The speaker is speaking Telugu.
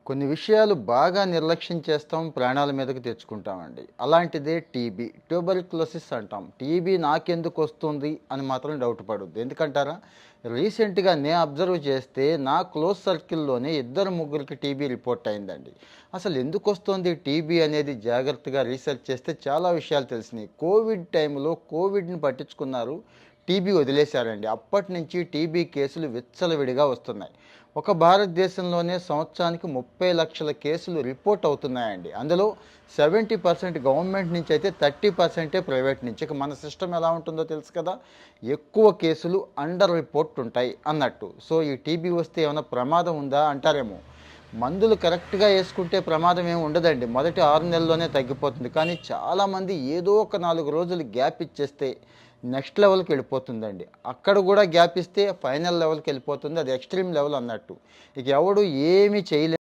కొన్ని విషయాలు బాగా నిర్లక్ష్యం చేస్తాం, ప్రాణాల మీదకి తెచ్చుకుంటామండి. అలాంటిదే టీబీ. ట్యూబర్క్యులోసిస్ అంటాం. టీబీ నాకెందుకు వస్తుంది అని మాత్రం డౌట్ పడొద్దు. ఎందుకంటారా? రీసెంట్‌గా నేను అబ్జర్వ్ చేస్తే నా క్లోజ్ సర్కిల్‌లోనే ఇద్దరు, ముగ్గురికి టీబీ రిపోర్ట్ అయిందండి. అసలు ఎందుకొస్తోంది టీబీ అనేది జాగ్రత్తగా రీసెర్చ్ చేస్తే చాలా విషయాలు తెలిసినాయి. కోవిడ్ టైంలో కోవిడ్‌ని పట్టించుకున్నారు. టీబీ వదిలేశారండి. అప్పటినుంచి టీబీ కేసులు విచ్చలవిడిగా వస్తున్నాయి. ఒక భారతదేశంలోనే సంవత్సరానికి 30 లక్షల కేసులు రిపోర్ట్ అవుతున్నాయండి. అందులో 70% గవర్నమెంట్ నుంచి అయితే 30% ప్రైవేట్ నుంచి. ఇక మన సిస్టమ్ ఎలా ఉంటుందో తెలుసు కదా! ఎక్కువ కేసులు అండర్ రిపోర్ట్ ఉంటాయి అన్నట్టు. సో ఈ టీబీ వస్తే ఏమైనా ప్రమాదం ఉందా అంటారేమో. మందులు కరెక్ట్‌గా యేసుకుంటే ప్రమాదం ఏమి ఉండదండి. మొదటి 6 నెలల్లోనే తగ్గిపోతుంది. కానీ చాలామంది ఏదో ఒక 4 రోజులు గ్యాప్ ఇచ్చేస్తే నెక్స్ట్ లెవెల్‌కి వెళ్ళిపోతుందండి. అక్కడ కూడా గ్యాప్ ఇస్తే ఫైనల్ లెవెల్‌కి వెళ్ళిపోతుంది. అది ఎక్స్‌ట్రీమ్ లెవెల్ అన్నట్టు. ఇక ఎవడు ఏమీ చేయలేడు.